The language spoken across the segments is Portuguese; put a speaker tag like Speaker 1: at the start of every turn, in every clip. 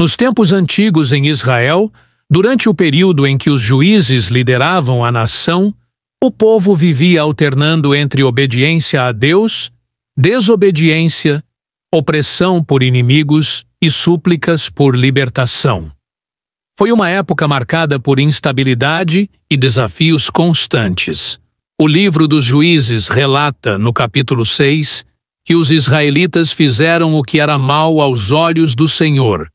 Speaker 1: Nos tempos antigos em Israel, durante o período em que os juízes lideravam a nação, o povo vivia alternando entre obediência a Deus, desobediência, opressão por inimigos e súplicas por libertação. Foi uma época marcada por instabilidade e desafios constantes. O livro dos Juízes relata, no capítulo 6, que os israelitas fizeram o que era mal aos olhos do Senhor,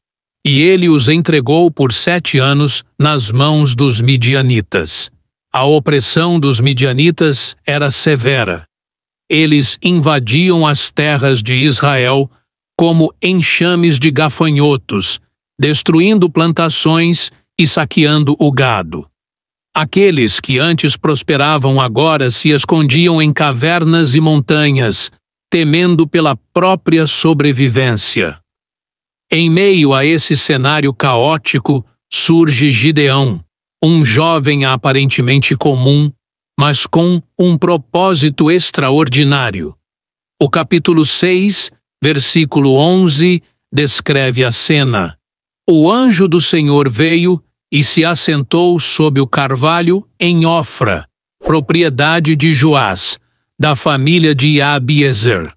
Speaker 1: e ele os entregou por 7 anos nas mãos dos midianitas. A opressão dos midianitas era severa. Eles invadiam as terras de Israel como enxames de gafanhotos, destruindo plantações e saqueando o gado. Aqueles que antes prosperavam agora se escondiam em cavernas e montanhas, temendo pela própria sobrevivência. Em meio a esse cenário caótico, surge Gideão, um jovem aparentemente comum, mas com um propósito extraordinário. O capítulo 6, versículo 11, descreve a cena. O anjo do Senhor veio e se assentou sob o carvalho em Ofra, propriedade de Joás, da família de Abiezer.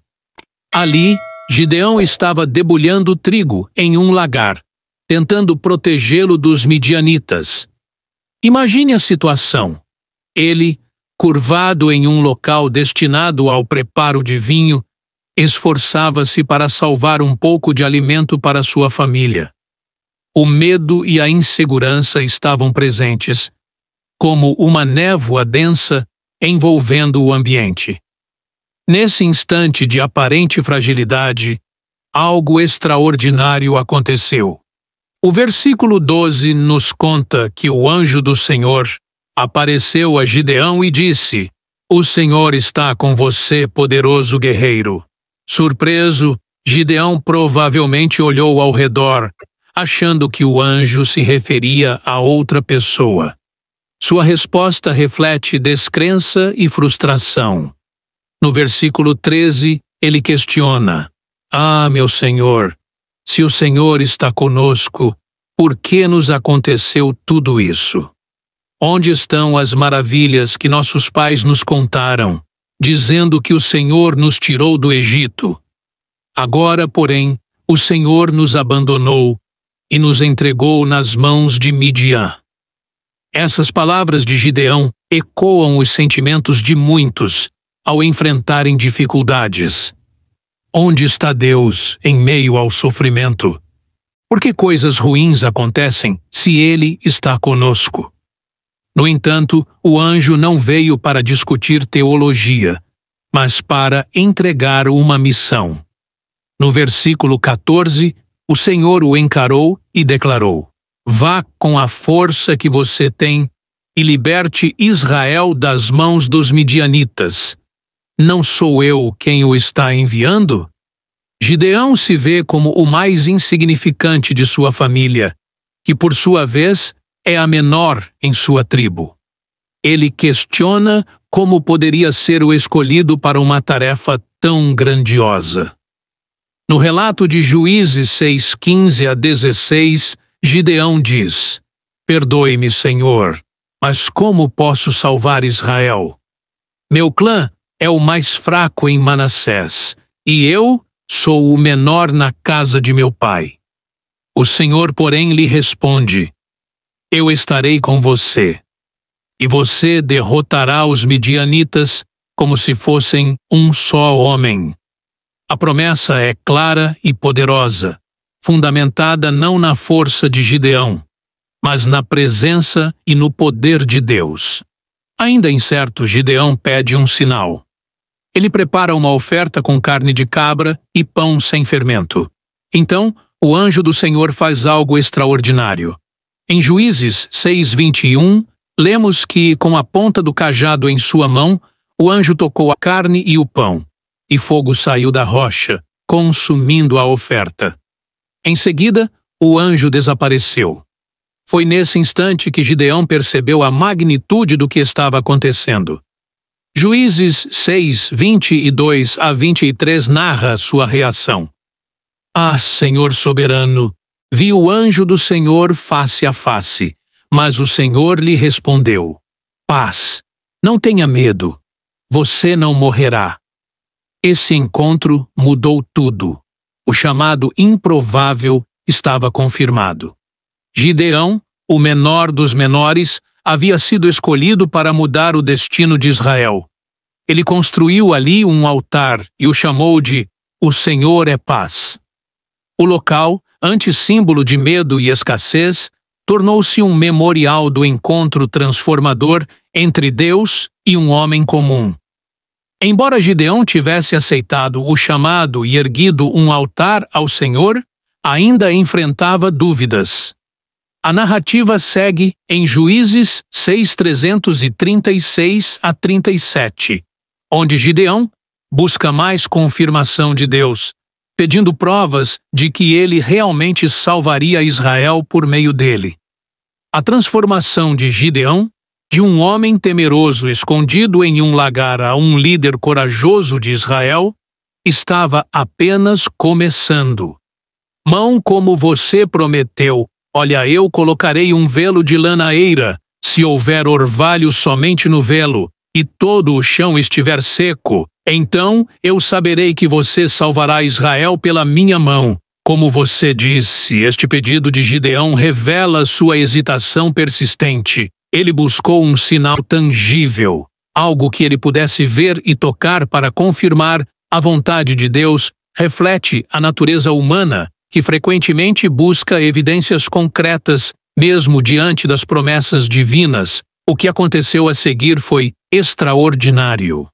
Speaker 1: Ali, Gideão estava debulhando trigo em um lagar, tentando protegê-lo dos midianitas. Imagine a situação. Ele, curvado em um local destinado ao preparo de vinho, esforçava-se para salvar um pouco de alimento para sua família. O medo e a insegurança estavam presentes, como uma névoa densa envolvendo o ambiente. Nesse instante de aparente fragilidade, algo extraordinário aconteceu. O versículo 12 nos conta que o anjo do Senhor apareceu a Gideão e disse: "O Senhor está com você, poderoso guerreiro." Surpreso, Gideão provavelmente olhou ao redor, achando que o anjo se referia a outra pessoa. Sua resposta reflete descrença e frustração. No versículo 13, ele questiona: "Ah, meu Senhor, se o Senhor está conosco, por que nos aconteceu tudo isso? Onde estão as maravilhas que nossos pais nos contaram, dizendo que o Senhor nos tirou do Egito? Agora, porém, o Senhor nos abandonou e nos entregou nas mãos de Midian." Essas palavras de Gideão ecoam os sentimentos de muitos ao enfrentarem dificuldades. Onde está Deus em meio ao sofrimento? Por que coisas ruins acontecem se Ele está conosco? No entanto, o anjo não veio para discutir teologia, mas para entregar uma missão. No versículo 14, o Senhor o encarou e declarou: "Vá com a força que você tem e liberte Israel das mãos dos midianitas. Não sou eu quem o está enviando?" Gideão se vê como o mais insignificante de sua família, que por sua vez é a menor em sua tribo. Ele questiona como poderia ser o escolhido para uma tarefa tão grandiosa. No relato de Juízes 6:15 a 16, Gideão diz: "Perdoe-me, Senhor, mas como posso salvar Israel? Meu clã é o mais fraco em Manassés, e eu sou o menor na casa de meu pai." O Senhor, porém, lhe responde: "Eu estarei com você, e você derrotará os midianitas como se fossem um só homem." A promessa é clara e poderosa, fundamentada não na força de Gideão, mas na presença e no poder de Deus. Ainda incerto, Gideão pede um sinal. Ele prepara uma oferta com carne de cabra e pão sem fermento. Então, o anjo do Senhor faz algo extraordinário. Em Juízes 6:21, lemos que, com a ponta do cajado em sua mão, o anjo tocou a carne e o pão, e fogo saiu da rocha, consumindo a oferta. Em seguida, o anjo desapareceu. Foi nesse instante que Gideão percebeu a magnitude do que estava acontecendo. Juízes 6:22 a 23 narra sua reação. "Ah, Senhor soberano, viu o anjo do Senhor face a face, mas o Senhor lhe respondeu: paz, não tenha medo, você não morrerá. Esse encontro mudou tudo. O chamado improvável estava confirmado. Gideão, o menor dos menores, havia sido escolhido para mudar o destino de Israel. Ele construiu ali um altar e o chamou de "O Senhor é Paz". O local, antes símbolo de medo e escassez, tornou-se um memorial do encontro transformador entre Deus e um homem comum. Embora Gideão tivesse aceitado o chamado e erguido um altar ao Senhor, ainda enfrentava dúvidas. A narrativa segue em Juízes 6:336-37, onde Gideão busca mais confirmação de Deus, pedindo provas de que ele realmente salvaria Israel por meio dele. A transformação de Gideão, de um homem temeroso escondido em um lagar a um líder corajoso de Israel, estava apenas começando. Mão, como você prometeu, olha, eu colocarei um velo de lã na eira, se houver orvalho somente no velo, e todo o chão estiver seco, então eu saberei que você salvará Israel pela minha mão. Como você disse, este pedido de Gideão revela sua hesitação persistente. Ele buscou um sinal tangível, algo que ele pudesse ver e tocar para confirmar a vontade de Deus. Reflete a natureza humana, que frequentemente busca evidências concretas, mesmo diante das promessas divinas. O que aconteceu a seguir foi extraordinário.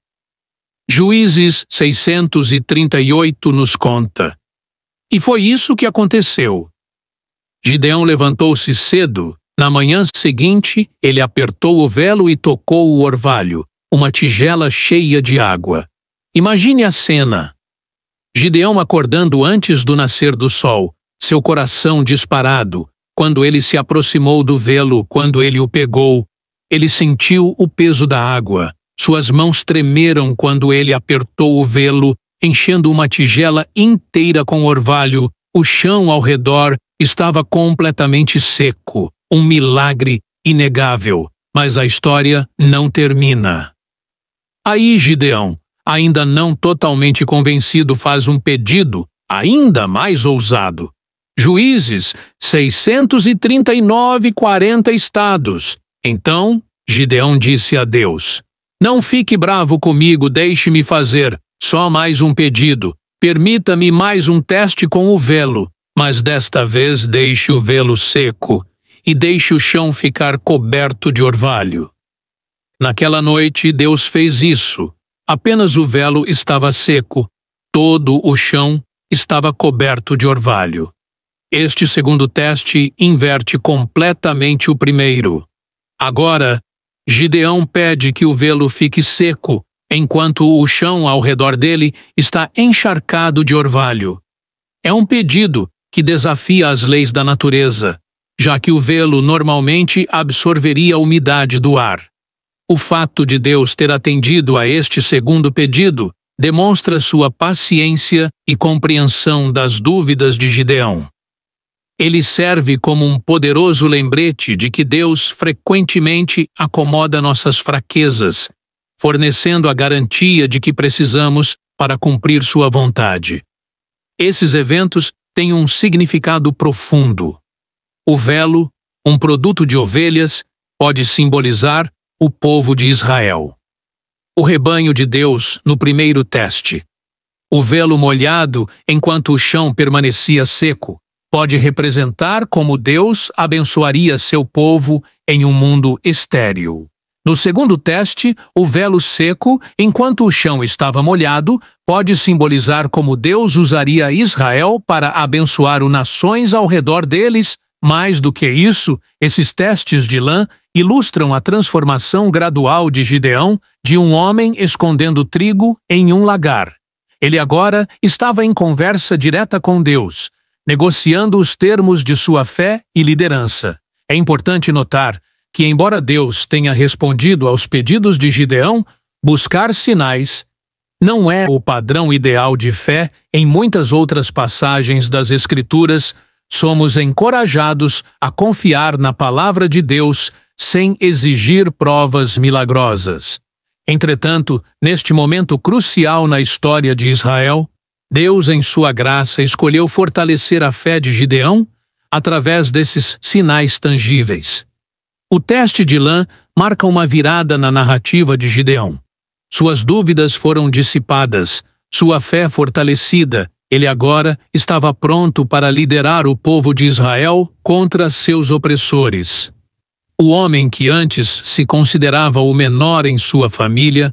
Speaker 1: Juízes 638 nos conta. E foi isso que aconteceu. Gideão levantou-se cedo. Na manhã seguinte, ele apertou o velo e tocou o orvalho, uma tigela cheia de água. Imagine a cena. Gideão acordando antes do nascer do sol, seu coração disparado. Quando ele se aproximou do velo, quando ele o pegou, ele sentiu o peso da água. Suas mãos tremeram quando ele apertou o velo, enchendo uma tigela inteira com orvalho. O chão ao redor estava completamente seco. Um milagre inegável, mas a história não termina. Aí Gideão, ainda não totalmente convencido, faz um pedido ainda mais ousado. Juízes 639:40 estados. Então Gideão disse a Deus: não fique bravo comigo, deixe-me fazer só mais um pedido. Permita-me mais um teste com o velo, mas desta vez deixe o velo seco e deixe o chão ficar coberto de orvalho. Naquela noite, Deus fez isso. Apenas o velo estava seco, todo o chão estava coberto de orvalho. Este segundo teste inverte completamente o primeiro. Agora, Gideão pede que o velo fique seco, enquanto o chão ao redor dele está encharcado de orvalho. É um pedido que desafia as leis da natureza, já que o velo normalmente absorveria a umidade do ar. O fato de Deus ter atendido a este segundo pedido demonstra sua paciência e compreensão das dúvidas de Gideão. Ele serve como um poderoso lembrete de que Deus frequentemente acomoda nossas fraquezas, fornecendo a garantia de que precisamos para cumprir sua vontade. Esses eventos têm um significado profundo. O velo, um produto de ovelhas, pode simbolizar o povo de Israel. O rebanho de Deus no primeiro teste. O velo molhado enquanto o chão permanecia seco pode representar como Deus abençoaria seu povo em um mundo estéril. No segundo teste, o velo seco, enquanto o chão estava molhado, pode simbolizar como Deus usaria Israel para abençoar as nações ao redor deles. Mais do que isso, esses testes de lã ilustram a transformação gradual de Gideão de um homem escondendo trigo em um lagar. Ele agora estava em conversa direta com Deus, negociando os termos de sua fé e liderança. É importante notar que, embora Deus tenha respondido aos pedidos de Gideão, buscar sinais não é o padrão ideal de fé. Em muitas outras passagens das Escrituras, somos encorajados a confiar na palavra de Deus sem exigir provas milagrosas. Entretanto, neste momento crucial na história de Israel, Deus, em sua graça, escolheu fortalecer a fé de Gideão através desses sinais tangíveis. O teste de lã marca uma virada na narrativa de Gideão. Suas dúvidas foram dissipadas, sua fé fortalecida. Ele agora estava pronto para liderar o povo de Israel contra seus opressores. O homem que antes se considerava o menor em sua família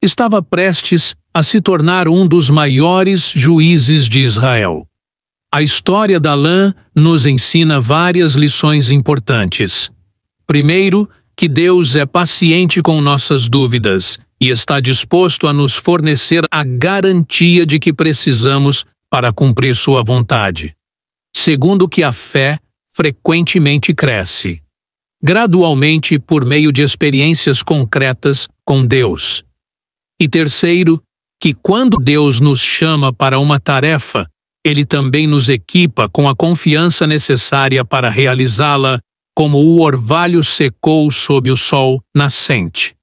Speaker 1: estava prestes a se tornar um dos maiores juízes de Israel. A história da lã nos ensina várias lições importantes. Primeiro, que Deus é paciente com nossas dúvidas e está disposto a nos fornecer a garantia de que precisamos para cumprir sua vontade. Segundo, que a fé frequentemente cresce, gradualmente por meio de experiências concretas com Deus. E terceiro, que quando Deus nos chama para uma tarefa, Ele também nos equipa com a confiança necessária para realizá-la, como o orvalho secou sob o sol nascente.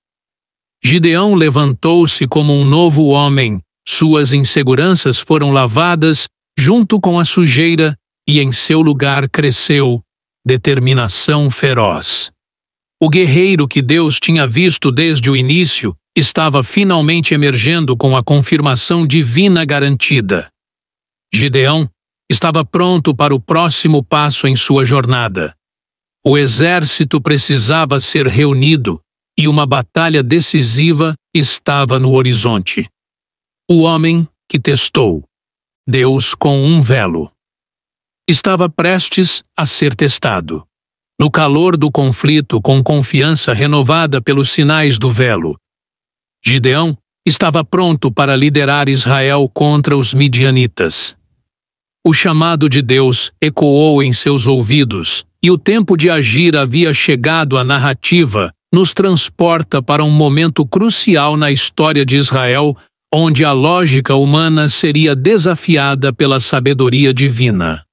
Speaker 1: Gideão levantou-se como um novo homem, suas inseguranças foram lavadas junto com a sujeira e em seu lugar cresceu determinação feroz. O guerreiro que Deus tinha visto desde o início estava finalmente emergendo com a confirmação divina garantida. Gideão estava pronto para o próximo passo em sua jornada. O exército precisava ser reunido e uma batalha decisiva estava no horizonte. O homem que testou Deus com um velo estava prestes a ser testado. No calor do conflito, com confiança renovada pelos sinais do velo, Gideão estava pronto para liderar Israel contra os midianitas. O chamado de Deus ecoou em seus ouvidos, e o tempo de agir havia chegado. A narrativa nos transporta para um momento crucial na história de Israel, onde a lógica humana seria desafiada pela sabedoria divina.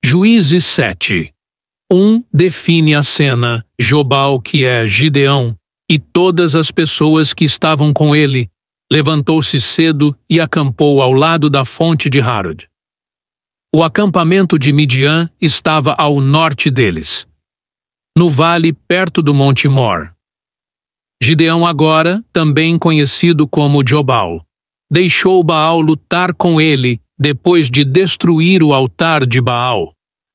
Speaker 1: Juízes 7:1 define a cena. Jobal, que é Gideão, e todas as pessoas que estavam com ele, levantou-se cedo e acampou ao lado da fonte de Harod. O acampamento de Midian estava ao norte deles, no vale perto do Monte Mor. Gideão agora, também conhecido como Jobal, deixou Baal lutar com ele depois de destruir o altar de Baal.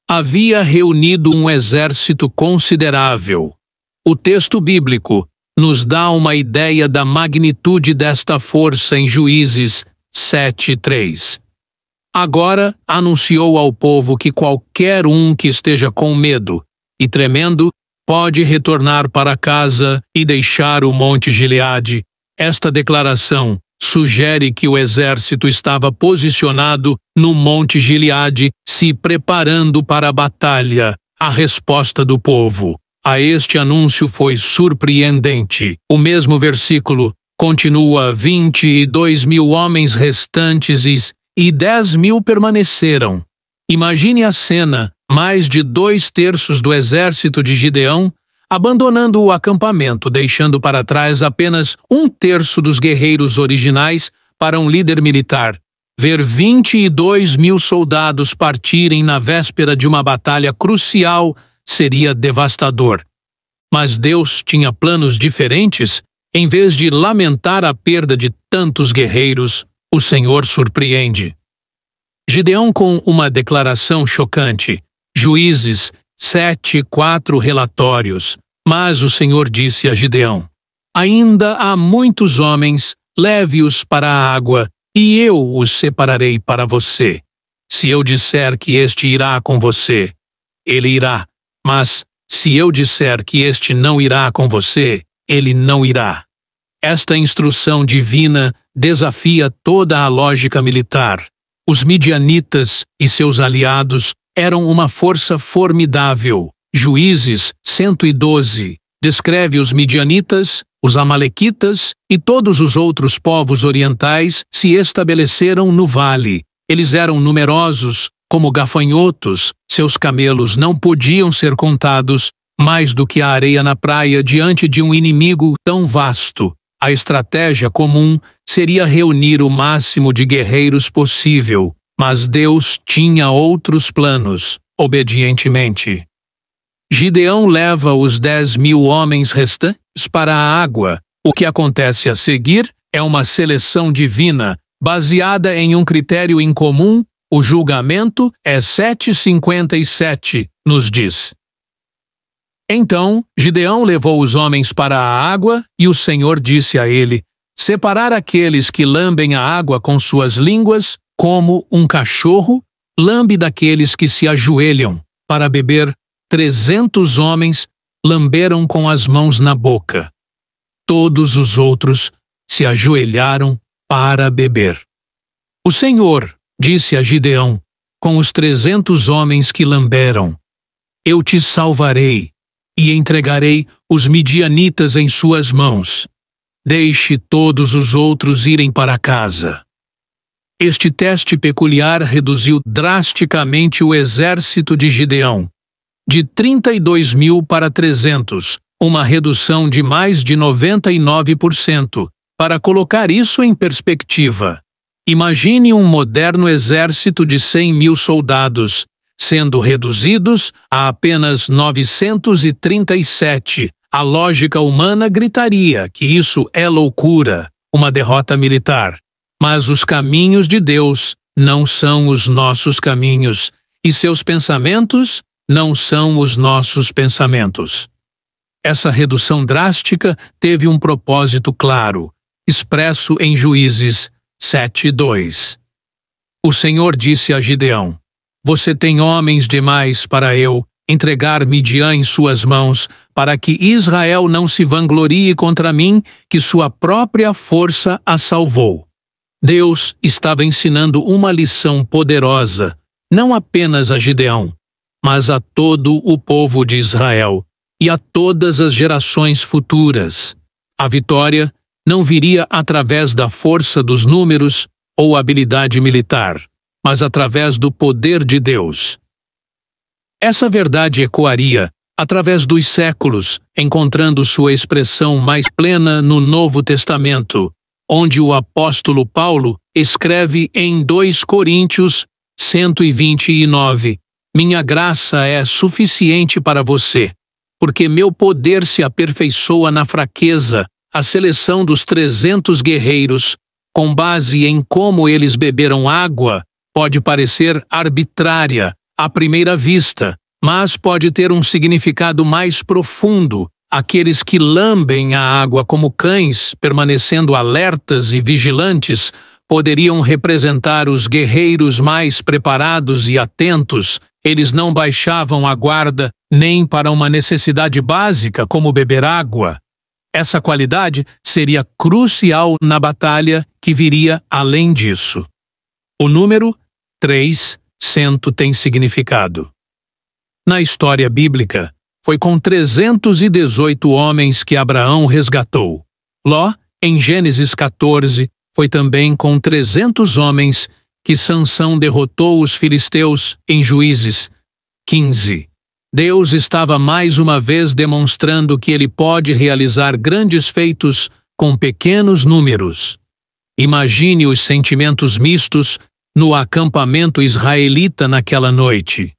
Speaker 1: Havia reunido um exército considerável. O texto bíblico nos dá uma ideia da magnitude desta força em Juízes 7:3. Agora anunciou ao povo que qualquer um que esteja com medo e tremendo pode retornar para casa e deixar o Monte Gileade. Esta declaração sugere que o exército estava posicionado no Monte Gileade, se preparando para a batalha. A resposta do povo a este anúncio foi surpreendente. O mesmo versículo continua: 22.000 homens restantes e 10.000 permaneceram. Imagine a cena: mais de 2/3 do exército de Gideão abandonando o acampamento, deixando para trás apenas 1/3 dos guerreiros originais para um líder militar. Ver 22.000 soldados partirem na véspera de uma batalha crucial seria devastador. Mas Deus tinha planos diferentes. Em vez de lamentar a perda de tantos guerreiros, o Senhor surpreende Gideão com uma declaração chocante. Juízes 7:4 relatórios. Mas o Senhor disse a Gideão: ainda há muitos homens, leve-os para a água, e eu os separarei para você. Se eu disser que este irá com você, ele irá. Mas, se eu disser que este não irá com você, ele não irá. Esta instrução divina desafia toda a lógica militar. Os midianitas e seus aliados eram uma força formidável. Juízes 112 descreve os midianitas, os amalequitas e todos os outros povos orientais se estabeleceram no vale. Eles eram numerosos, Como gafanhotos, seus camelos não podiam ser contados, mais do que a areia na praia diante de um inimigo tão vasto. A estratégia comum seria reunir o máximo de guerreiros possível, mas Deus tinha outros planos, obedientemente. Gideão leva os 10.000 homens restantes para a água. O que acontece a seguir é uma seleção divina, baseada em um critério incomum. O julgamento é 7:57, nos diz. Então, Gideão levou os homens para a água, e o Senhor disse a ele: separar aqueles que lambem a água com suas línguas, como um cachorro lambe daqueles que se ajoelham para beber. 300 homens lamberam com as mãos na boca. Todos os outros se ajoelharam para beber. O Senhor disse a Gideão, com os 300 homens que lamberam: eu te salvarei e entregarei os midianitas em suas mãos. Deixe todos os outros irem para casa. Este teste peculiar reduziu drasticamente o exército de Gideão, de 32.000 para 300, uma redução de mais de 99%. Para colocar isso em perspectiva, imagine um moderno exército de 100.000 soldados, sendo reduzidos a apenas 937. A lógica humana gritaria que isso é loucura, uma derrota militar. Mas os caminhos de Deus não são os nossos caminhos, e seus pensamentos não são os nossos pensamentos. Essa redução drástica teve um propósito claro, expresso em Juízes 7:2. O Senhor disse a Gideão: você tem homens demais para eu entregar Midian em suas mãos, para que Israel não se vanglorie contra mim, que sua própria força a salvou. Deus estava ensinando uma lição poderosa, não apenas a Gideão, mas a todo o povo de Israel e a todas as gerações futuras. A vitória não viria através da força dos números ou habilidade militar, mas através do poder de Deus. Essa verdade ecoaria através dos séculos, encontrando sua expressão mais plena no Novo Testamento, onde o apóstolo Paulo escreve em 2 Coríntios 129: minha graça é suficiente para você, porque meu poder se aperfeiçoa na fraqueza. A seleção dos 300 guerreiros, com base em como eles beberam água, pode parecer arbitrária à primeira vista, mas pode ter um significado mais profundo. Aqueles que lambem a água como cães, permanecendo alertas e vigilantes, poderiam representar os guerreiros mais preparados e atentos. Eles não baixavam a guarda nem para uma necessidade básica como beber água. Essa qualidade seria crucial na batalha que viria além disso. O número 300 tem significado. Na história bíblica, foi com 318 homens que Abraão resgatou. Ló, em Gênesis 14, foi também com 300 homens que Sansão derrotou os filisteus em Juízes 15. Deus estava mais uma vez demonstrando que ele pode realizar grandes feitos com pequenos números. Imagine os sentimentos mistos no acampamento israelita naquela noite.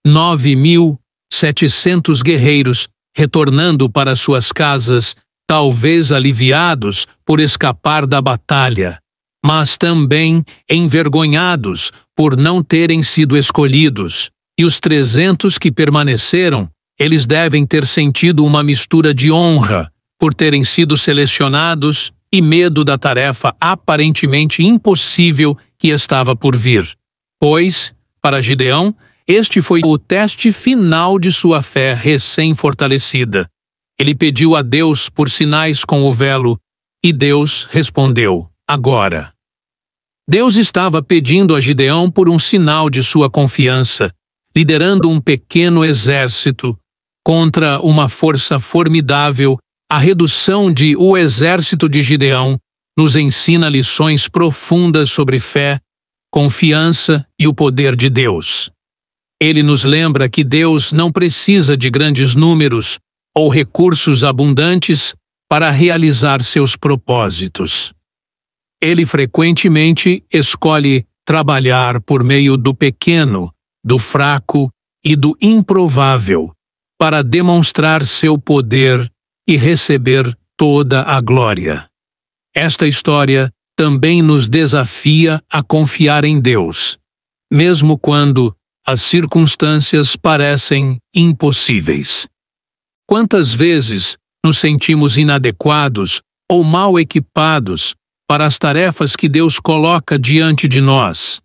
Speaker 1: 9.700 guerreiros retornando para suas casas, talvez aliviados por escapar da batalha, mas também envergonhados por não terem sido escolhidos. E os 300 que permaneceram, eles devem ter sentido uma mistura de honra por terem sido selecionados e medo da tarefa aparentemente impossível que estava por vir. Pois, para Gideão, este foi o teste final de sua fé recém-fortalecida. Ele pediu a Deus por sinais com o velo, e Deus respondeu: agora. Deus estava pedindo a Gideão por um sinal de sua confiança, liderando um pequeno exército contra uma força formidável. A redução de o exército de Gideão nos ensina lições profundas sobre fé, confiança e o poder de Deus. Ele nos lembra que Deus não precisa de grandes números ou recursos abundantes para realizar seus propósitos. Ele frequentemente escolhe trabalhar por meio do pequeno, do fraco e do improvável, para demonstrar seu poder e receber toda a glória. Esta história também nos desafia a confiar em Deus, mesmo quando as circunstâncias parecem impossíveis. Quantas vezes nos sentimos inadequados ou mal equipados para as tarefas que Deus coloca diante de nós?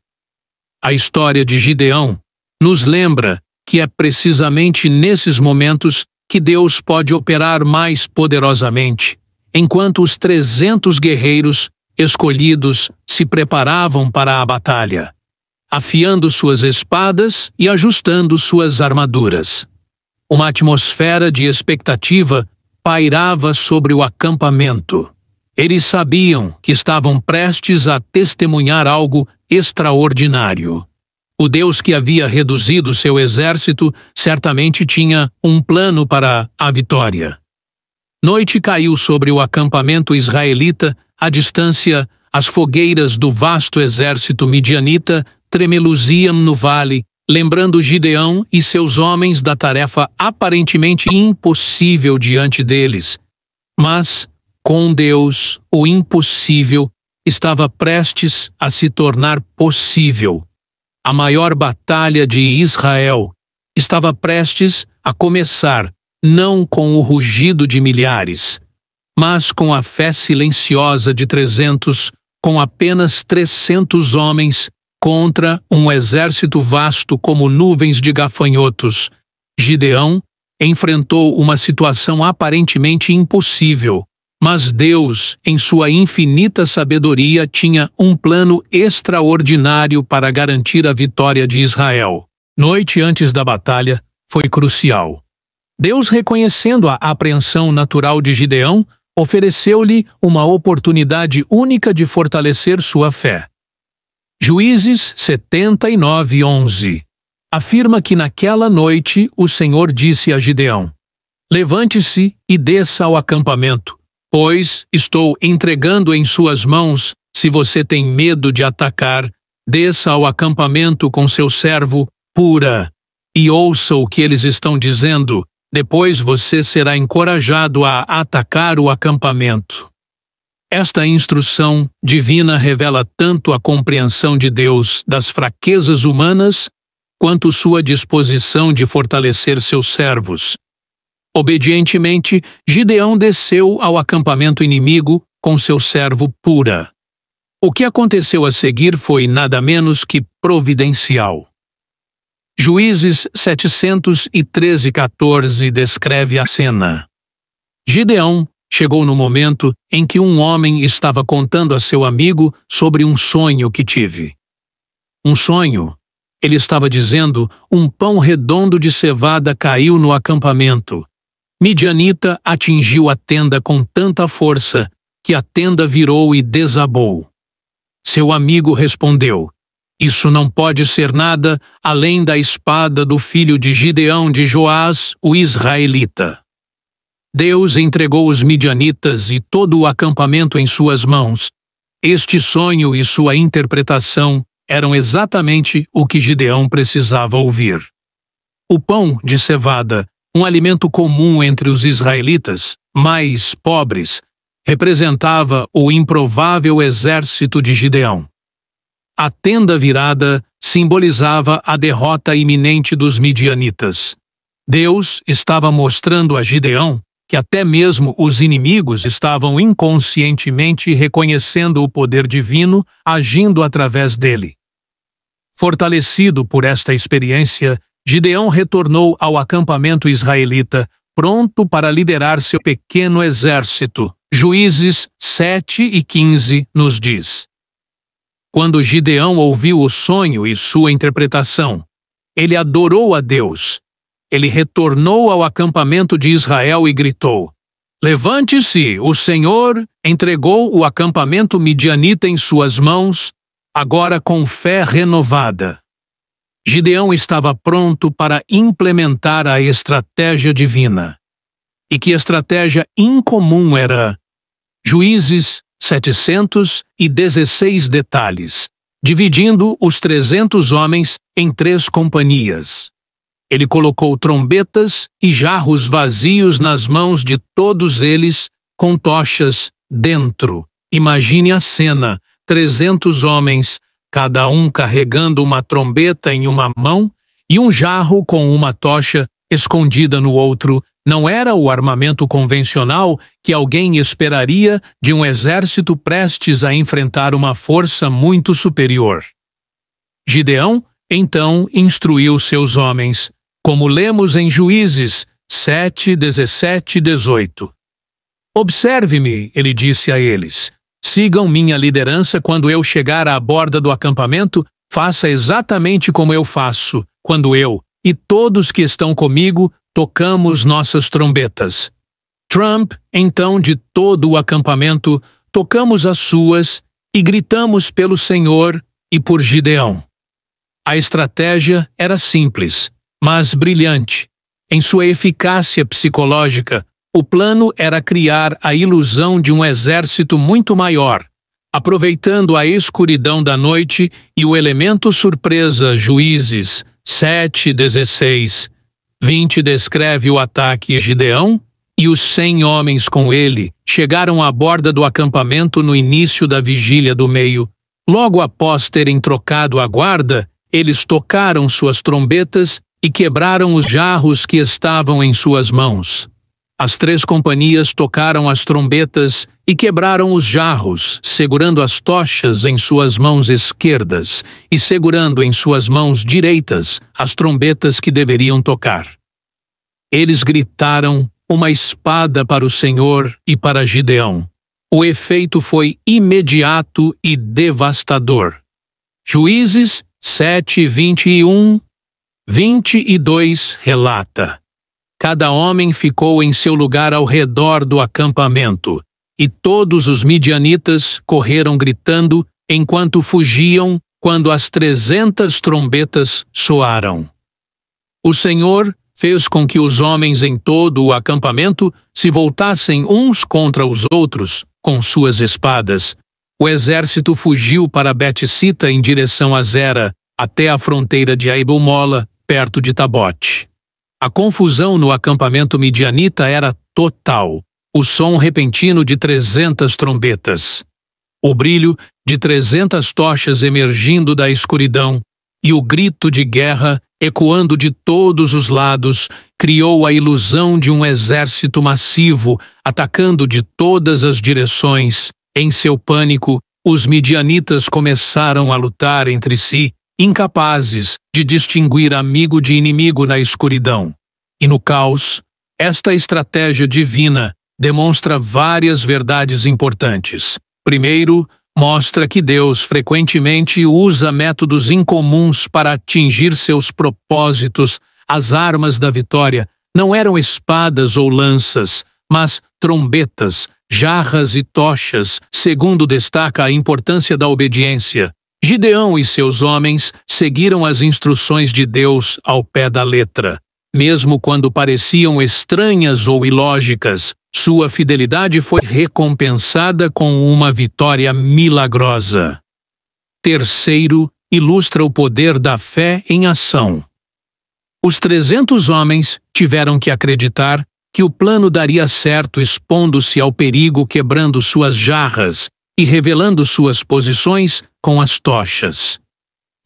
Speaker 1: A história de Gideão nos lembra que é precisamente nesses momentos que Deus pode operar mais poderosamente, enquanto os 300 guerreiros escolhidos se preparavam para a batalha, afiando suas espadas e ajustando suas armaduras. Uma atmosfera de expectativa pairava sobre o acampamento. Eles sabiam que estavam prestes a testemunhar algo extraordinário. O Deus que havia reduzido seu exército certamente tinha um plano para a vitória. Noite caiu sobre o acampamento israelita, à distância, as fogueiras do vasto exército midianita tremeluziam no vale, lembrando Gideão e seus homens da tarefa aparentemente impossível diante deles. Mas, com Deus, o impossível estava prestes a se tornar possível. A maior batalha de Israel estava prestes a começar, não com o rugido de milhares, mas com a fé silenciosa de 300, com apenas 300 homens contra um exército vasto como nuvens de gafanhotos. Gideão enfrentou uma situação aparentemente impossível, mas Deus, em sua infinita sabedoria, tinha um plano extraordinário para garantir a vitória de Israel. Noite antes da batalha foi crucial. Deus, reconhecendo a apreensão natural de Gideão, ofereceu-lhe uma oportunidade única de fortalecer sua fé. Juízes 79:11 afirma que naquela noite o Senhor disse a Gideão: levante-se e desça ao acampamento, pois estou entregando em suas mãos. Se você tem medo de atacar, desça ao acampamento com seu servo Pura e ouça o que eles estão dizendo. Depois você será encorajado a atacar o acampamento. Esta instrução divina revela tanto a compreensão de Deus das fraquezas humanas, quanto sua disposição de fortalecer seus servos. Obedientemente, Gideão desceu ao acampamento inimigo com seu servo Pura. O que aconteceu a seguir foi nada menos que providencial. Juízes 713:14 descreve a cena. Gideão chegou no momento em que um homem estava contando a seu amigo sobre um sonho que tive. Um sonho? Ele estava dizendo: um pão redondo de cevada caiu no acampamento. Midianita atingiu a tenda com tanta força que a tenda virou e desabou. Seu amigo respondeu: isso não pode ser nada além da espada do filho de Gideão de Joás, o israelita. Deus entregou os midianitas e todo o acampamento em suas mãos. Este sonho e sua interpretação eram exatamente o que Gideão precisava ouvir. O pão de cevada, um alimento comum entre os israelitas mais pobres, representava o improvável exército de Gideão. A tenda virada simbolizava a derrota iminente dos midianitas. Deus estava mostrando a Gideão que até mesmo os inimigos estavam inconscientemente reconhecendo o poder divino agindo através dele. Fortalecido por esta experiência, Gideão retornou ao acampamento israelita, pronto para liderar seu pequeno exército. Juízes 7:15 nos diz: quando Gideão ouviu o sonho e sua interpretação, ele adorou a Deus. Ele retornou ao acampamento de Israel e gritou: levante-se, o Senhor entregou o acampamento midianita em suas mãos. agora com fé renovada. Gideão estava pronto para implementar a estratégia divina. E que estratégia incomum era? Juízes 716 detalhes, dividindo os 300 homens em 3 companhias. Ele colocou trombetas e jarros vazios nas mãos de todos eles, com tochas dentro. Imagine a cena: 300 homens, cada um carregando uma trombeta em uma mão e um jarro com uma tocha escondida no outro. Não era o armamento convencional que alguém esperaria de um exército prestes a enfrentar uma força muito superior. Gideão, então, instruiu seus homens, como lemos em Juízes 7, 17 e 18. Observe-me, ele disse a eles. Sigam minha liderança quando eu chegar à borda do acampamento, faça exatamente como eu faço, quando eu e todos que estão comigo tocamos nossas trombetas. Trump, então, de todo o acampamento, tocamos as suas e gritamos pelo Senhor e por Gideão. A estratégia era simples, mas brilhante. Em sua eficácia psicológica, o plano era criar a ilusão de um exército muito maior, aproveitando a escuridão da noite e o elemento surpresa. Juízes 7, 16, 20 descreve o ataque. Gideão e os 100 homens com ele chegaram à borda do acampamento no início da vigília do meio. Logo após terem trocado a guarda, eles tocaram suas trombetas e quebraram os jarros que estavam em suas mãos. As 3 companhias tocaram as trombetas e quebraram os jarros, segurando as tochas em suas mãos esquerdas e segurando em suas mãos direitas as trombetas que deveriam tocar. Eles gritaram uma espada para o Senhor e para Gideão. O efeito foi imediato e devastador. Juízes 7, 21, 22 relata: cada homem ficou em seu lugar ao redor do acampamento, e todos os midianitas correram gritando enquanto fugiam quando as 300 trombetas soaram. O Senhor fez com que os homens em todo o acampamento se voltassem uns contra os outros com suas espadas. O exército fugiu para Bet-sita em direção a Zera, até a fronteira de Abel-mola, perto de Tabote. A confusão no acampamento midianita era total. O som repentino de 300 trombetas, o brilho de 300 tochas emergindo da escuridão e o grito de guerra ecoando de todos os lados criou a ilusão de um exército massivo atacando de todas as direções. Em seu pânico, os midianitas começaram a lutar entre si, incapazes de distinguir amigo de inimigo na escuridão. E no caos, esta estratégia divina demonstra várias verdades importantes. Primeiro, mostra que Deus frequentemente usa métodos incomuns para atingir seus propósitos. As armas da vitória não eram espadas ou lanças, mas trombetas, jarras e tochas. Segundo, destaca a importância da obediência. Gideão e seus homens seguiram as instruções de Deus ao pé da letra. Mesmo quando pareciam estranhas ou ilógicas, sua fidelidade foi recompensada com uma vitória milagrosa. Terceiro, ilustra o poder da fé em ação. Os 300 homens tiveram que acreditar que o plano daria certo, expondo-se ao perigo, quebrando suas jarras e revelando suas posições com as tochas.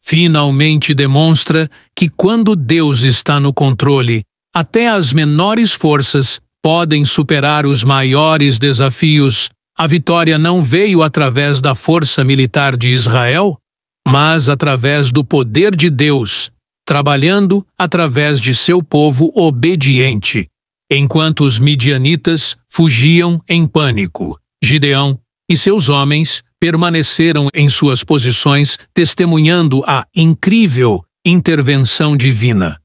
Speaker 1: Finalmente demonstra que quando Deus está no controle, até as menores forças podem superar os maiores desafios. A vitória não veio através da força militar de Israel, mas através do poder de Deus, trabalhando através de seu povo obediente. Enquanto os midianitas fugiam em pânico, Gideão e seus homens permaneceram em suas posições, testemunhando a incrível intervenção divina.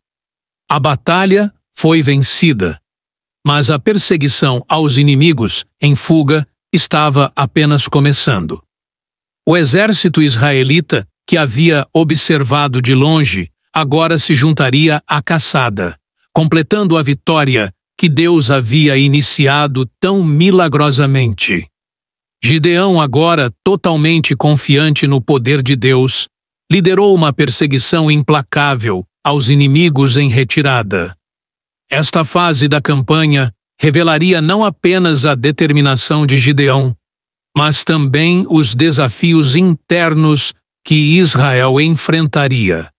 Speaker 1: A batalha foi vencida, mas a perseguição aos inimigos em fuga estava apenas começando. O exército israelita, que havia observado de longe, agora se juntaria à caçada, completando a vitória que Deus havia iniciado tão milagrosamente. Gideão, agora totalmente confiante no poder de Deus, liderou uma perseguição implacável aos inimigos em retirada. Esta fase da campanha revelaria não apenas a determinação de Gideão, mas também os desafios internos que Israel enfrentaria.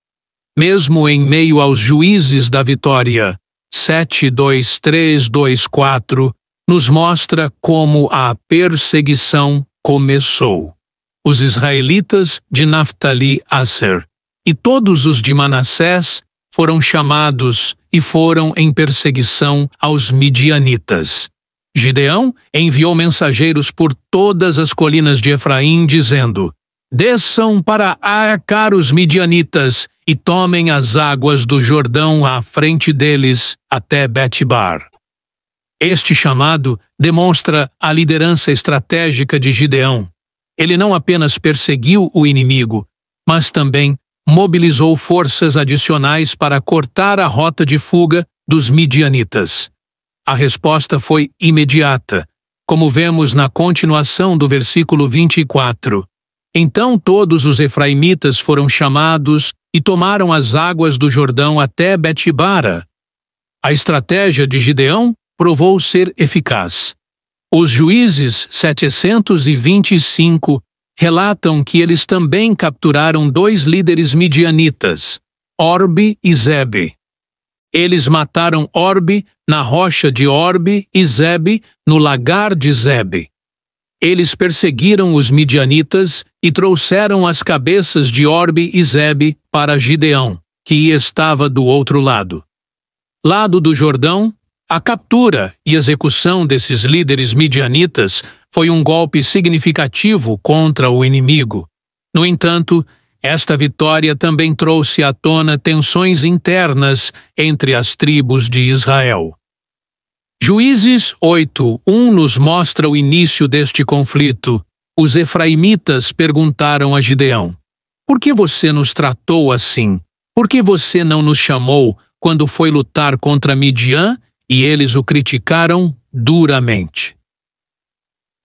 Speaker 1: Mesmo em meio aos juízes da vitória, 7:2-3-2-4, nos mostra como a perseguição começou. Os israelitas de Naftali, Asser e todos os de Manassés foram chamados e foram em perseguição aos midianitas. Gideão enviou mensageiros por todas as colinas de Efraim, dizendo: desçam para atacar os midianitas e tomem as águas do Jordão à frente deles até Bet-bar. Este chamado demonstra a liderança estratégica de Gideão. Ele não apenas perseguiu o inimigo, mas também mobilizou forças adicionais para cortar a rota de fuga dos midianitas. A resposta foi imediata, como vemos na continuação do versículo 24. Então todos os efraimitas foram chamados e tomaram as águas do Jordão até Bet-bara. A estratégia de Gideão provou ser eficaz. Os juízes 725 relatam que eles também capturaram 2 líderes midianitas, Orbe e Zebe. Eles mataram Orbe na rocha de Orbe e Zebe no lagar de Zebe. Eles perseguiram os midianitas e trouxeram as cabeças de Orbe e Zebe para Gideão, que estava do outro lado. Lado do Jordão, a captura e execução desses líderes midianitas foi um golpe significativo contra o inimigo. No entanto, esta vitória também trouxe à tona tensões internas entre as tribos de Israel. Juízes 8:1 nos mostra o início deste conflito. Os efraimitas perguntaram a Gideão: por que você nos tratou assim? Por que você não nos chamou quando foi lutar contra Midian? E eles o criticaram duramente.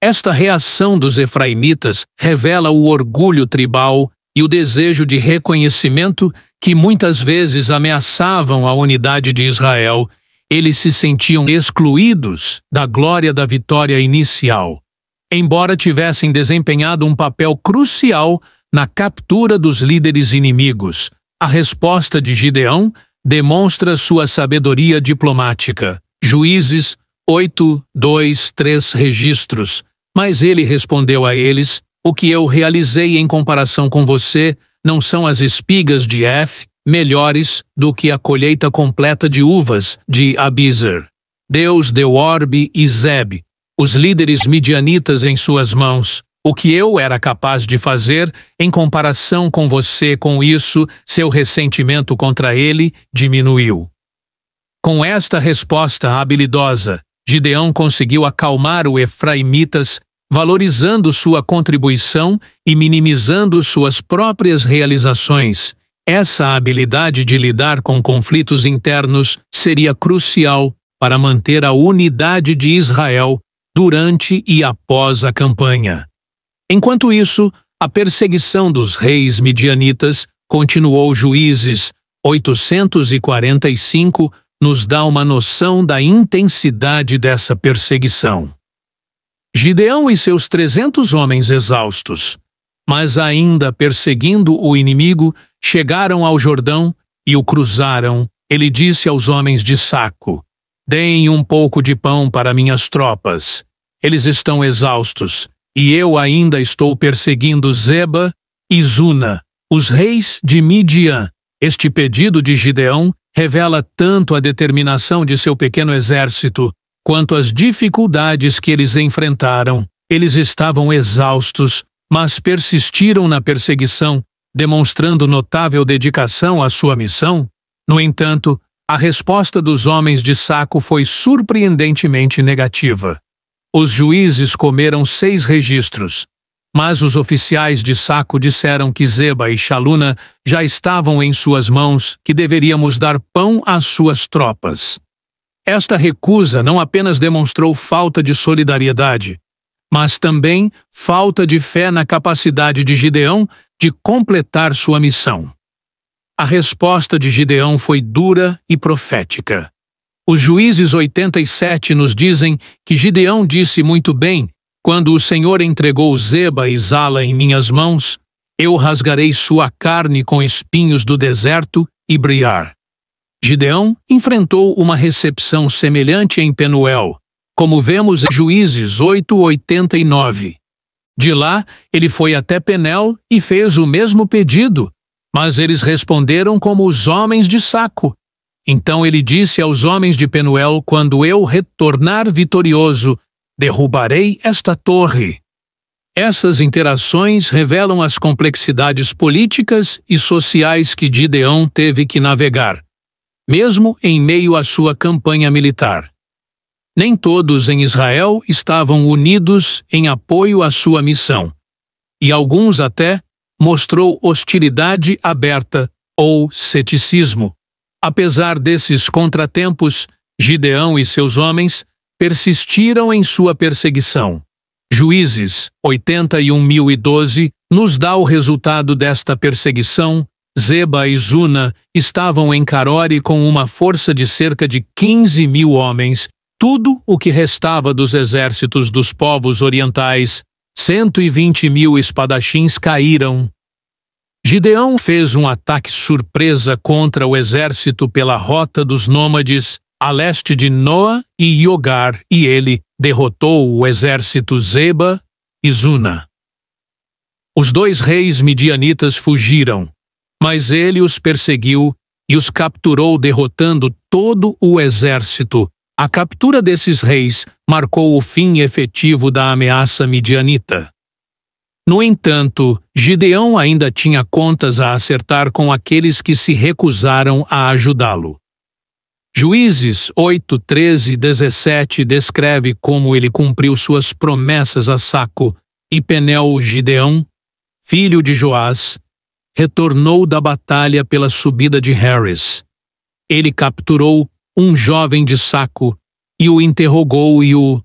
Speaker 1: Esta reação dos efraimitas revela o orgulho tribal e o desejo de reconhecimento que muitas vezes ameaçavam a unidade de Israel. Eles se sentiam excluídos da glória da vitória inicial, embora tivessem desempenhado um papel crucial na captura dos líderes inimigos. A resposta de Gideão demonstra sua sabedoria diplomática. Juízes 8:2-3 registros. Mas ele respondeu a eles: o que eu realizei em comparação com você não são as espigas de Ef melhores do que a colheita completa de uvas de Abizer. Deus deu Orbe e Zebe, os líderes midianitas, em suas mãos. O que eu era capaz de fazer em comparação com você, com isso, seu ressentimento contra ele diminuiu. Com esta resposta habilidosa, Gideão conseguiu acalmar os efraimitas, valorizando sua contribuição e minimizando suas próprias realizações. Essa habilidade de lidar com conflitos internos seria crucial para manter a unidade de Israel durante e após a campanha. Enquanto isso, a perseguição dos reis midianitas continuou. Juízes 845 nos dá uma noção da intensidade dessa perseguição. Gideão e seus 300 homens exaustos, mas ainda perseguindo o inimigo, chegaram ao Jordão e o cruzaram. Ele disse aos homens de Saco: deem um pouco de pão para minhas tropas. Eles estão exaustos, e eu ainda estou perseguindo Zeba e Zuna, os reis de Midian. Este pedido de Gideão revela tanto a determinação de seu pequeno exército, quanto as dificuldades que eles enfrentaram. Eles estavam exaustos, mas persistiram na perseguição, demonstrando notável dedicação à sua missão. No entanto, a resposta dos homens de Saco foi surpreendentemente negativa. Os juízes comeram 6 registros. Mas os oficiais de Saco disseram que Zeba e Chaluna já estavam em suas mãos, que deveríamos dar pão às suas tropas. Esta recusa não apenas demonstrou falta de solidariedade, mas também falta de fé na capacidade de Gideão de completar sua missão. A resposta de Gideão foi dura e profética. Os Juízes 87 nos dizem que Gideão disse muito bem: quando o Senhor entregou Zeba e Zala em minhas mãos, eu rasgarei sua carne com espinhos do deserto e briar. Gideão enfrentou uma recepção semelhante em Penuel, como vemos em Juízes 8:89. De lá, ele foi até Penel e fez o mesmo pedido, mas eles responderam como os homens de Saco. Então ele disse aos homens de Penuel: quando eu retornar vitorioso, derrubarei esta torre. Essas interações revelam as complexidades políticas e sociais que Gideão teve que navegar, mesmo em meio à sua campanha militar. Nem todos em Israel estavam unidos em apoio à sua missão, e alguns até mostrou hostilidade aberta ou ceticismo. Apesar desses contratempos, Gideão e seus homens persistiram em sua perseguição. Juízes 81.012 nos dá o resultado desta perseguição. Zeba e Zuna estavam em Carore com uma força de cerca de 15.000 homens, tudo o que restava dos exércitos dos povos orientais. 120.000 espadachins caíram. Gideão fez um ataque surpresa contra o exército pela rota dos nômades, a leste de Noa e Iogar, e ele derrotou o exército Zeba e Zuna. Os dois reis midianitas fugiram, mas ele os perseguiu e os capturou, derrotando todo o exército. A captura desses reis marcou o fim efetivo da ameaça midianita. No entanto, Gideão ainda tinha contas a acertar com aqueles que se recusaram a ajudá-lo. Juízes 8, 13 e 17 descreve como ele cumpriu suas promessas a Saco, e Penel. Gideão, filho de Joás, retornou da batalha pela subida de Heres. Ele capturou um jovem de Saco e o interrogou, e o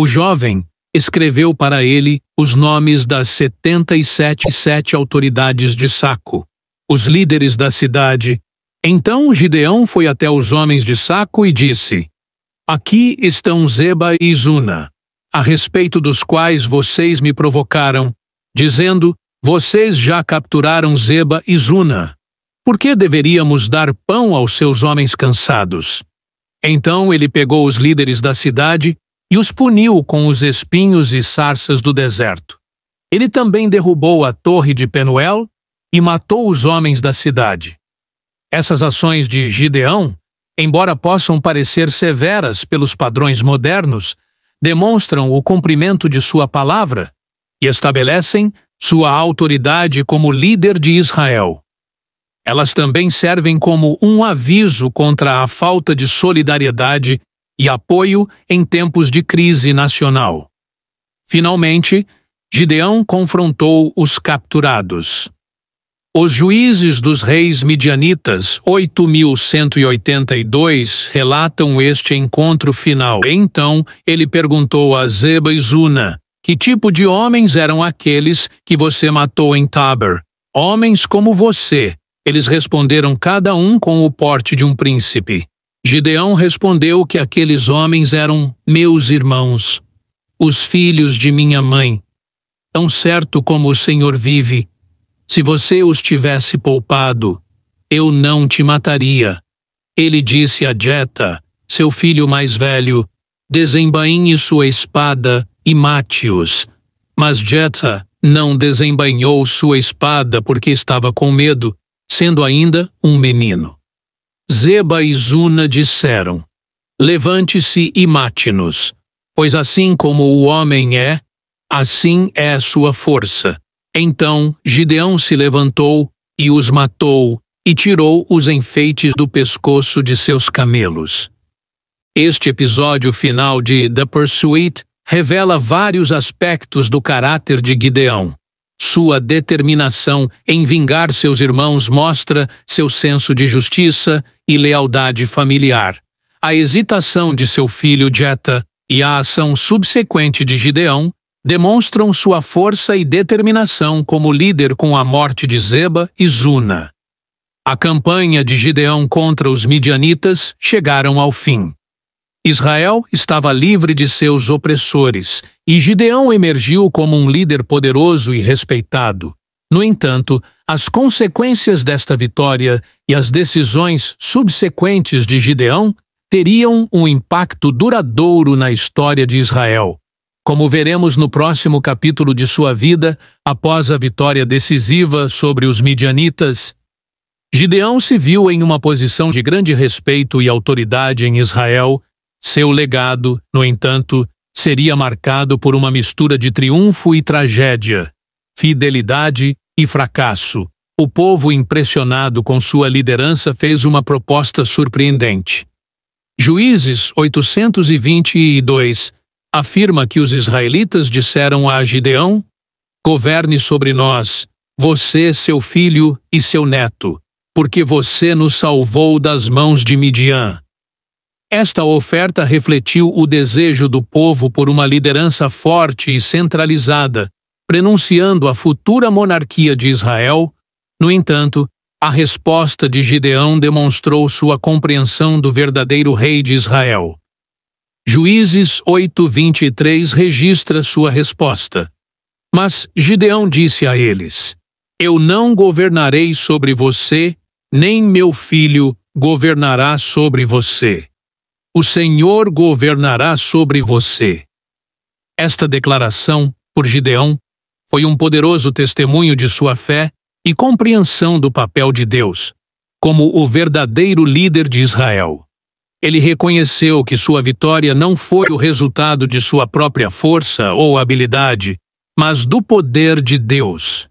Speaker 1: jovem escreveu para ele os nomes das 77 autoridades de Saco, os líderes da cidade. Então Gideão foi até os homens de Saco e disse: aqui estão Zeba e Zuna, a respeito dos quais vocês me provocaram, dizendo: vocês já capturaram Zeba e Zuna. Por que deveríamos dar pão aos seus homens cansados? Então ele pegou os líderes da cidade e os puniu com os espinhos e sarças do deserto. Ele também derrubou a torre de Penuel e matou os homens da cidade. Essas ações de Gideão, embora possam parecer severas pelos padrões modernos, demonstram o cumprimento de sua palavra e estabelecem sua autoridade como líder de Israel. Elas também servem como um aviso contra a falta de solidariedade e apoio em tempos de crise nacional. Finalmente, Gideão confrontou os capturados. Os Juízes dos Reis Midianitas 8.182 relatam este encontro final. Então ele perguntou a Zeba e Zuna: que tipo de homens eram aqueles que você matou em Tabor? Homens como você. Eles responderam, cada um com o porte de um príncipe. Gideão respondeu que aqueles homens eram meus irmãos, os filhos de minha mãe. Tão certo como o Senhor vive, se você os tivesse poupado, eu não te mataria. Ele disse a Jeta, seu filho mais velho: desembainhe sua espada e mate-os. Mas Jeta não desembainhou sua espada porque estava com medo, sendo ainda um menino. Zeba e Zuna disseram: levante-se e mate-nos, pois assim como o homem é, assim é sua força. Então Gideão se levantou e os matou, e tirou os enfeites do pescoço de seus camelos. Este episódio final de The Pursuit revela vários aspectos do caráter de Gideão. Sua determinação em vingar seus irmãos mostra seu senso de justiça e lealdade familiar. A hesitação de seu filho Jeta e a ação subsequente de Gideão demonstram sua força e determinação como líder com a morte de Zeba e Zuna. A campanha de Gideão contra os midianitas chegaram ao fim. Israel estava livre de seus opressores, e Gideão emergiu como um líder poderoso e respeitado. No entanto, as consequências desta vitória e as decisões subsequentes de Gideão teriam um impacto duradouro na história de Israel. Como veremos no próximo capítulo de sua vida, após a vitória decisiva sobre os midianitas, Gideão se viu em uma posição de grande respeito e autoridade em Israel. Seu legado, no entanto, seria marcado por uma mistura de triunfo e tragédia, fidelidade e fracasso. O povo, impressionado com sua liderança, fez uma proposta surpreendente. Juízes 822 afirma que os israelitas disseram a Gideão: "Governe sobre nós, você, seu filho e seu neto, porque você nos salvou das mãos de Midian." Esta oferta refletiu o desejo do povo por uma liderança forte e centralizada, prenunciando a futura monarquia de Israel. No entanto, a resposta de Gideão demonstrou sua compreensão do verdadeiro rei de Israel. Juízes 8:23 registra sua resposta. Mas Gideão disse a eles: "Eu não governarei sobre você, nem meu filho governará sobre você. O Senhor governará sobre você." Esta declaração, por Gideão, foi um poderoso testemunho de sua fé e compreensão do papel de Deus, como o verdadeiro líder de Israel. Ele reconheceu que sua vitória não foi o resultado de sua própria força ou habilidade, mas do poder de Deus.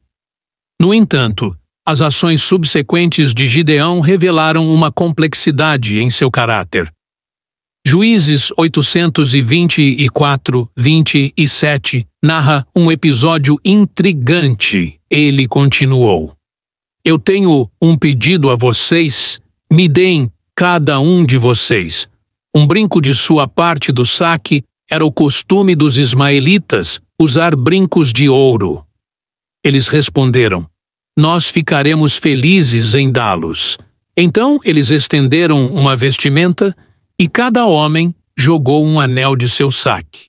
Speaker 1: No entanto, as ações subsequentes de Gideão revelaram uma complexidade em seu caráter. Juízes 824:27 narra um episódio intrigante. Ele continuou: "Eu tenho um pedido a vocês, me deem, cada um de vocês, um brinco de sua parte do saque. Era o costume dos ismaelitas usar brincos de ouro." Eles responderam: "Nós ficaremos felizes em dá-los." Então eles estenderam uma vestimenta e cada homem jogou um anel de seu saque.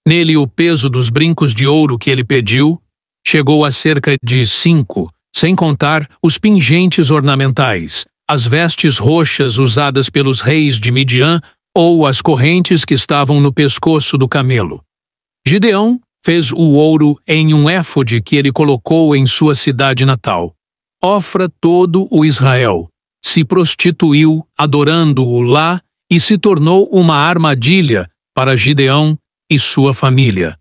Speaker 1: Nele o peso dos brincos de ouro que ele pediu chegou a cerca de 5, sem contar os pingentes ornamentais, as vestes roxas usadas pelos reis de Midian ou as correntes que estavam no pescoço do camelo. Gideão fez o ouro em um éfode que ele colocou em sua cidade natal. Ofra todo o Israel se prostituiu adorando-o lá e se tornou uma armadilha para Gideão e sua família.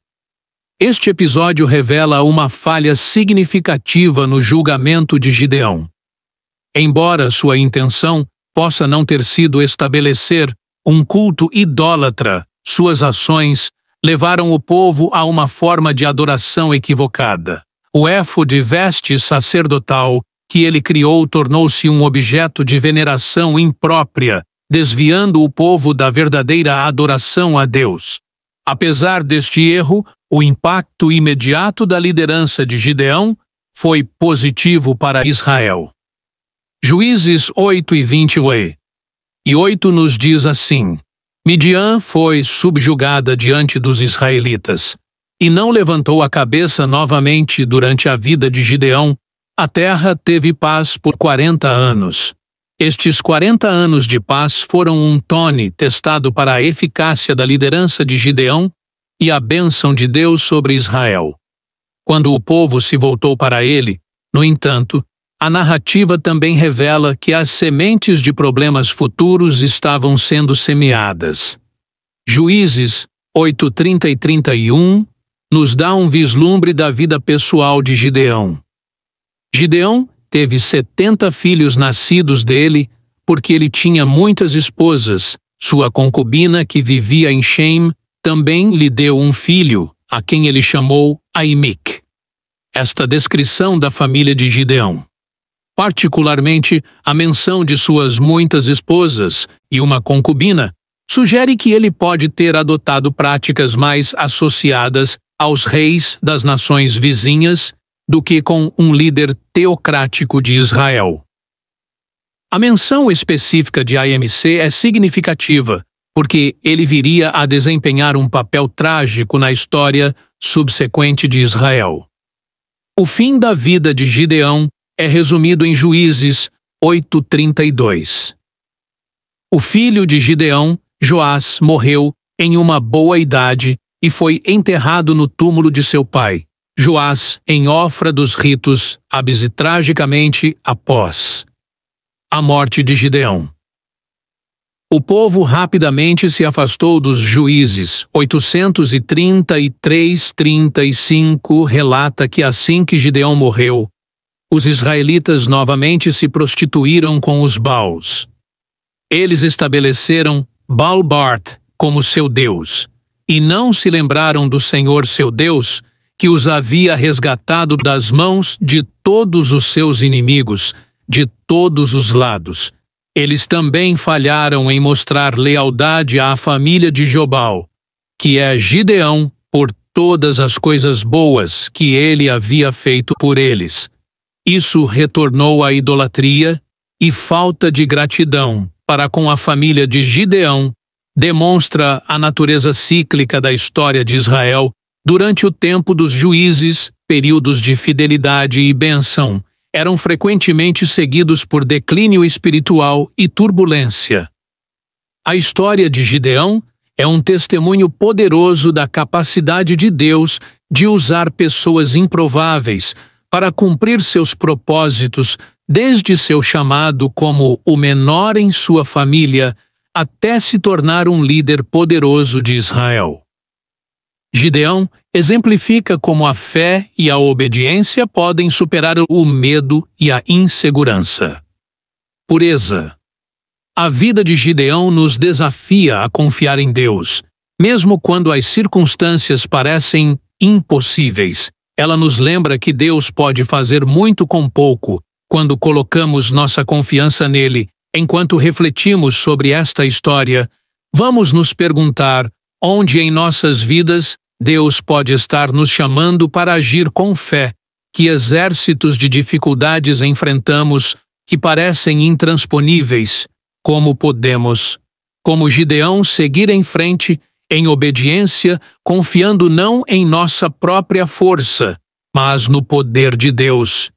Speaker 1: Este episódio revela uma falha significativa no julgamento de Gideão. Embora sua intenção possa não ter sido estabelecer um culto idólatra, suas ações levaram o povo a uma forma de adoração equivocada. O éfode, veste sacerdotal que ele criou, tornou-se um objeto de veneração imprópria, desviando o povo da verdadeira adoração a Deus. Apesar deste erro, o impacto imediato da liderança de Gideão foi positivo para Israel. Juízes 8:28 nos diz assim: "Midian foi subjugada diante dos israelitas, e não levantou a cabeça novamente durante a vida de Gideão. A terra teve paz por 40 anos. Estes 40 anos de paz foram um tone testado para a eficácia da liderança de Gideão e a bênção de Deus sobre Israel. Quando o povo se voltou para ele, no entanto, a narrativa também revela que as sementes de problemas futuros estavam sendo semeadas. Juízes 8:30 e 31 nos dá um vislumbre da vida pessoal de Gideão. Gideão teve 70 filhos nascidos dele, porque ele tinha muitas esposas. Sua concubina, que vivia em Shem, também lhe deu um filho, a quem ele chamou Aimic. Esta descrição da família de Gideão, particularmente a menção de suas muitas esposas e uma concubina, sugere que ele pode ter adotado práticas mais associadas aos reis das nações vizinhas do que com um líder teocrático de Israel. A menção específica de AMC é significativa, porque ele viria a desempenhar um papel trágico na história subsequente de Israel. O fim da vida de Gideão é resumido em Juízes 8:32. O filho de Gideão, Joás, morreu em uma boa idade e foi enterrado no túmulo de seu pai, Joás, em Ofra dos ritos, tragicamente após a morte de Gideão. O povo rapidamente se afastou dos juízes. 833:35 relata que assim que Gideão morreu, os israelitas novamente se prostituíram com os Baals. Eles estabeleceram Baal-Bart como seu Deus, e não se lembraram do Senhor seu Deus, que os havia resgatado das mãos de todos os seus inimigos, de todos os lados. Eles também falharam em mostrar lealdade à família de Jobal, que é Gideão, por todas as coisas boas que ele havia feito por eles. Isso retornou à idolatria e falta de gratidão para com a família de Gideão, demonstra a natureza cíclica da história de Israel durante o tempo dos juízes. Períodos de fidelidade e bênção eram frequentemente seguidos por declínio espiritual e turbulência. A história de Gideão é um testemunho poderoso da capacidade de Deus de usar pessoas improváveis para cumprir seus propósitos, desde seu chamado como o menor em sua família até se tornar um líder poderoso de Israel. Gideão exemplifica como a fé e a obediência podem superar o medo e a insegurança. Pureza. A vida de Gideão nos desafia a confiar em Deus, mesmo quando as circunstâncias parecem impossíveis. Ela nos lembra que Deus pode fazer muito com pouco quando colocamos nossa confiança nele. Enquanto refletimos sobre esta história, vamos nos perguntar onde em nossas vidas Deus pode estar nos chamando para agir com fé, que exércitos de dificuldades enfrentamos que parecem intransponíveis. Como podemos, como Gideão, seguir em frente, em obediência, confiando não em nossa própria força, mas no poder de Deus.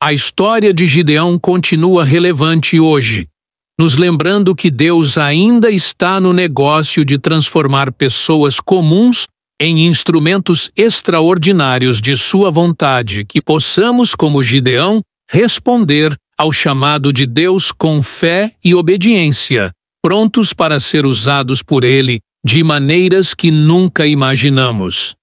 Speaker 1: A história de Gideão continua relevante hoje, nos lembrando que Deus ainda está no negócio de transformar pessoas comuns em instrumentos extraordinários de sua vontade, que possamos, como Gideão, responder ao chamado de Deus com fé e obediência, prontos para ser usados por Ele de maneiras que nunca imaginamos.